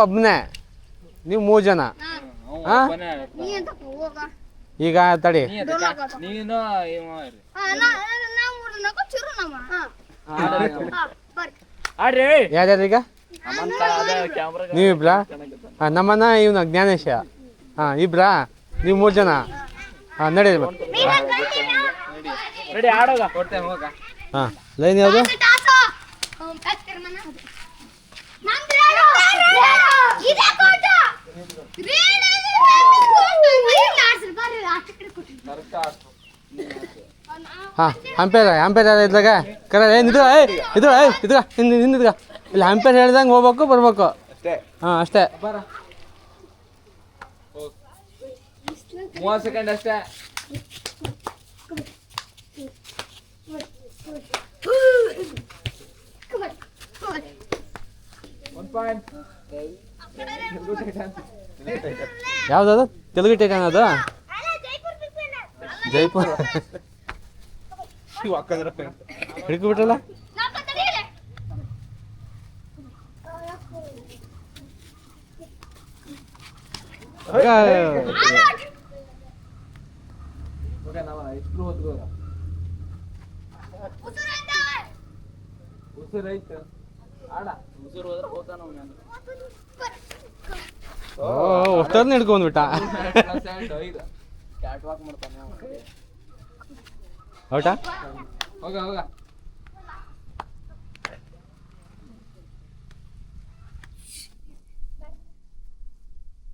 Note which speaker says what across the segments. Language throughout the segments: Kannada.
Speaker 1: ಒಬ್ಬನೇ ನೀವು 3 ಜನ. ಈಗ ತಡಿ ಯಾರ್ಯಾರು ಈಗ ನೀವಿಬ್ರಾ? ನಮ್ಮನ್ನ ಇವನ ಜ್ಞಾನೇಶ. ಇಬ್ರಾ? ನೀವು 3 ಜನ. ನಡಿ. ಲೈನ್ ಯಾವುದು? ಅಂಪೇರ್ ಇದ್ರಾಗ ಕರ ನಿಂದ್ಗ ಇಲ್ಲಿ ಅಂಪೇರ್ ಹೇಳ್ದಂಗೆ ಹೋಗ್ಬೇಕು ಬರ್ಬೇಕು ಅಷ್ಟೇ.
Speaker 2: 30 ಸೆಕೆಂಡ್ ಅಷ್ಟೇ.
Speaker 1: ಯಾವ್ದದು? ತೆಲುಗು ಟೈಟನ್ ಅದು? ಜೈಪುರ್ ಹಿಡ್ಕೊಬಿಟ್ರಲ್ಲ. ಅಷ್ಟೊಂದು ಹಿಡ್ಕೊಂಡ್ಬಿಟ್ಟ. ಔಟಾ?
Speaker 2: ಹೋಗ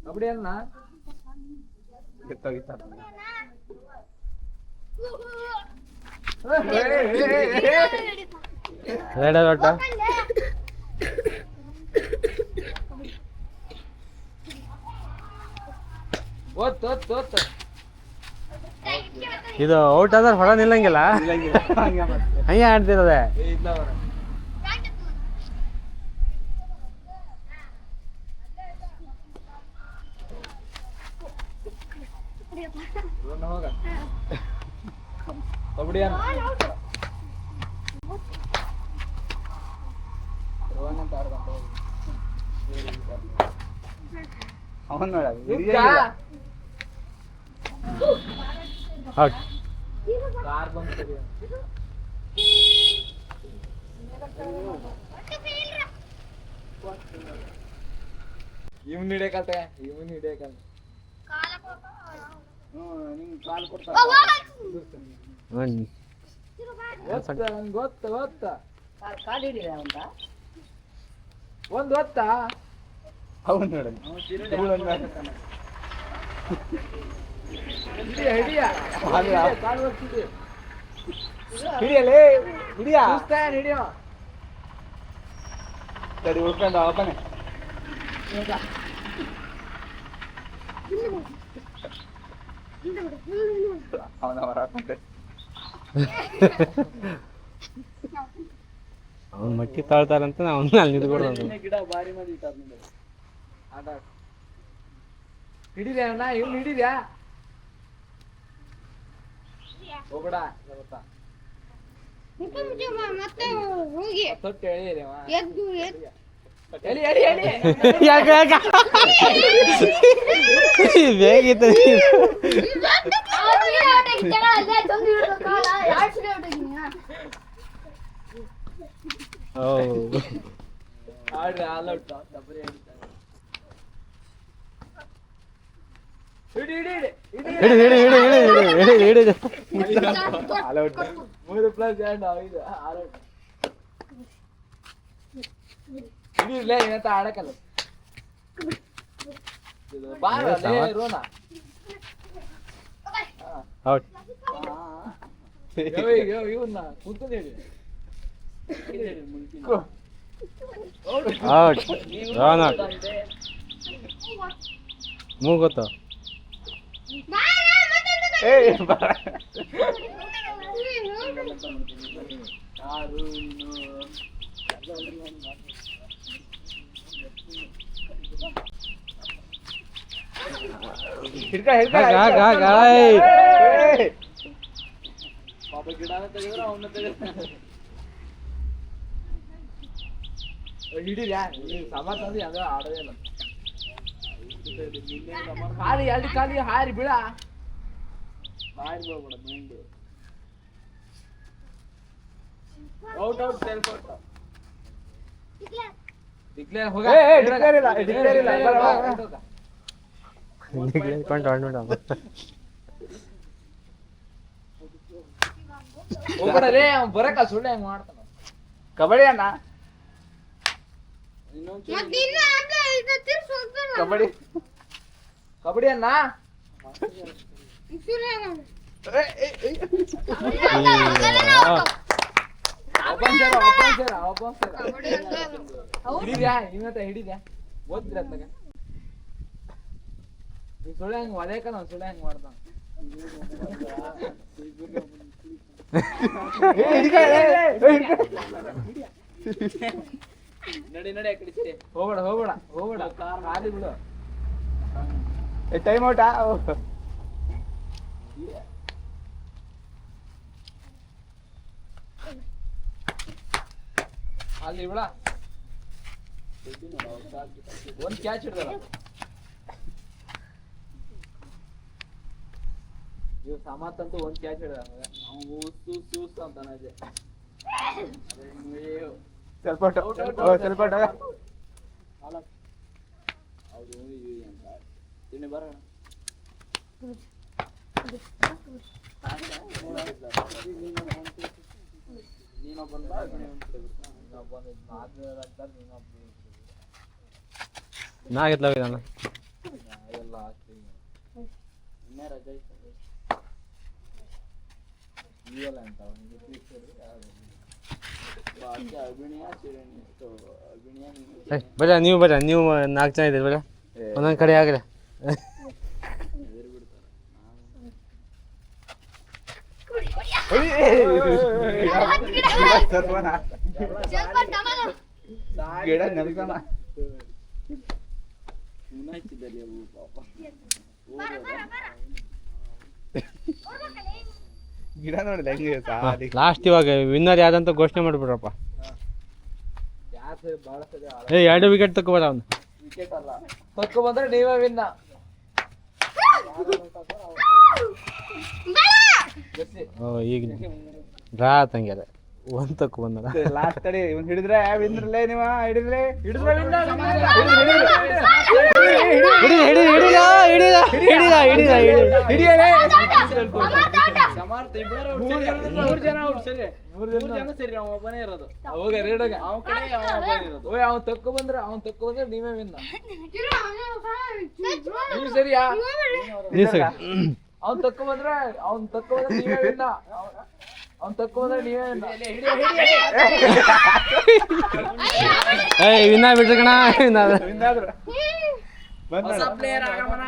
Speaker 2: ಕಬಡ್ಡಿ ಅನ್ನ
Speaker 1: ರೆಡ್ ಔಟ. ಇದು ಔಟ್ ಆದ್ರೆ ಹೊರ ನಿಲ್ಲಂಗಿಲ್ಲ, ಹಂಗೆ ಆಡ್ತಿರೋದೆ.
Speaker 2: ಕಬಡ್ಡಿ ಅವನ್ ನೋಡ ಕಾರ್ ಬಂತು. ಇವನ್ ಹಿಡಿಯಕತ್ತೆ ಕಾಲ್ ಕೊಡ್ತಾ ಗೊತ್ತ ಒಂದು ಗೊತ್ತಾ ಅವನ್ ನೋಡ ಹಿಡಿಯೋ ಸರಿ ಉಳ್ಕೊಂಡು ಅವನೇ
Speaker 1: ಅವ್ನು ಮಟ್ಟಿ ತಾಳ್ತಾರಂತ ಅವ್ನು ಅಲ್ಲಿ ನಿಂತ್ಕೊಡೋದು.
Speaker 2: ಗಿಡ ಬಾರಿ ಮಂದಿ ಆಟ ಹಿಡಿದ್ಯಾ ಇವ್ನು ಹಿಡಿದ್ಯಾ ಹೋಗಡ ಗೊತ್ತಾ ತೊಟ್ಟು
Speaker 1: ಬೇಕಿತ್ತು.
Speaker 2: ಆಡಕಲ್ಲ ಇವನ್ನ ಕೂತು ಹೇಳಿ
Speaker 1: ಮೂಗೊತ್ತ
Speaker 2: ಹಿಡ್ಕ ಪಾಪ ಗಿಡನ ತೆಗೆದ್ರೆ ಅವನ್ನ ತೆಗೆದ್ರೆ ಹಿಡಿದ್ಯಾ ಸಾಮಾರ್ ತಂದು ಯಾವ್ದೋ ಆಡೋದೇ ಇಲ್ಲ. ಖಾಲಿ ಅಲ್ಲಿ ಖಾಲಿ ಹಾರಿ ಬೀಳ ಹಾರಿ ಬೀಳ್ಬೇಡ mind out out self out declare ಹೋಗ
Speaker 3: ಡಿಕ್ಲೇರ್ ಇಲ್ಲ
Speaker 2: ಹೋಗ್ಬೇಡಲೇ ಅವ್ನು ಬರಕ ಸುಳ್ಳು ಹೆಂಗ್ ಮಾಡ್ತಾನ
Speaker 3: ಕಬಡ್ಡಿ ಅಣ್ಣ ಕಬಡ್ಡಿ
Speaker 2: ಕಬಡ್ಡಿ ಅನ್ನ ಹಿಡಿದ್ಯಾ ಇವತ್ತ ಹಿಡಿದ್ಯಾ ಓದ್ತಿರ ಅತ್ಲಾಗ ನೀ ಸುಳ್ಳು ಹೆಂಗ್ ಒದೇಕ ನಾವು ಸುಳ್ಳು ಹೆಂಗ್ ಮಾಡ್ತಾನ ನಡಿ ನಡಿ ಕಡಿಸ್ತೆ ಹೋಗ್ಬೇಡ ಹೋಗ್ಬೇಡ ಹೋಗ್ಬೇಡ ಖಾಲಿ ಬಿಡು
Speaker 3: ಟೈಮ್ ಔಟಾ
Speaker 2: ಅಲ್ಲಿ ಬಿಡ ಒಂದ್ ಕ್ಯಾಚ್ ಹಿಡ್ದಲ್ಲ ಇವ್ ಸಮತ್ ಅಂತೂ ಒಂದ್ ಕ್ಯಾಚ್ ಹಿಡ್ದ ಸೂಸ್ ಅಂತಾನ ಇದೆ
Speaker 3: ಸ್ವಲ್ಪ ಸ್ವಲ್ಪ
Speaker 2: ಬರೋಣ
Speaker 1: ನಾಗಿತ್ಲ ನಾನು
Speaker 2: ಎಲ್ಲ ರಜೆ ಇವೆಲ್ಲ ಅಂತ
Speaker 1: ಬರ ನೀವು ಬರ ನೀವು 4 ಜನ ಇದ್ದೀರಿ ಬರ ಒಂದೊಂದು ಕಡೆ ಆಗ್ರೆ
Speaker 3: ಗಿಡ ನೆಲ್ಸಣ ಗಿಡ ನೋಡಿಲ್ಲ ಹೆಂಗೆ
Speaker 1: ಲಾಸ್ಟ್ ಇವಾಗ ವಿನ್ನರ್ ಯಾರಂತ ಘೋಷಣೆ ಮಾಡ್ಬಿಡ್ರಪ್ಪ
Speaker 2: ಬಹಳ
Speaker 1: ಏ 2 ವಿಕೆಟ್ ತಗೋಬಾರ ಅವ್ನು
Speaker 2: ವಿಕೆಟ್ ಅಲ್ಲ ತಕ್ಕೊ ಬಂದ್ರೆ ನೀವೇ ವಿನ್ನ
Speaker 1: ಓ ಈಗ ಡ್ರಾ ತಂಗ್ಯಾರ ಒಂದು ತಕ್ಕೊ ಬಂದಲ್ಲ
Speaker 3: ಲಾಸ್ಟ್ ತಡಿ ಇವ್ನು ಹಿಡಿದ್ರೆ ವಿಂದ್ರಲ್ಲೇ ನೀವ ಹಿಡಿದ್ರೆ ಹಿಡಿದ್ರೆ
Speaker 2: ಮೂರ್ ಜನ ಸರಿ ಅವ ಒಬ್ಬನೇ ಇರೋದು ಅವಾಗ ರೇಡಾಗ ಅವ ಕಡೆ ಓಯ್ ಅವ್ನು ತಕ್ಕೊ ಬಂದ್ರೆ ನೀವೇ ವಿನ್ನ ನೀವು ಸರಿಯಾ ಅವ್ನು ತಕ್ಕೊ ಬಂದ್ರೆ ನೀವೇ ವಿನ್ನ ಅವ್ನು ತಕ್ಕೊ ಬಂದ್ರೆ ನೀವೇ
Speaker 1: ಏಯ್ ವಿನ್ನ ಬಿಟ್ರಿ ಕಣ
Speaker 3: ವಿನ್ನಾದ್ರು
Speaker 2: ಪ್ಲೇಯರ್ ಆಗಮನ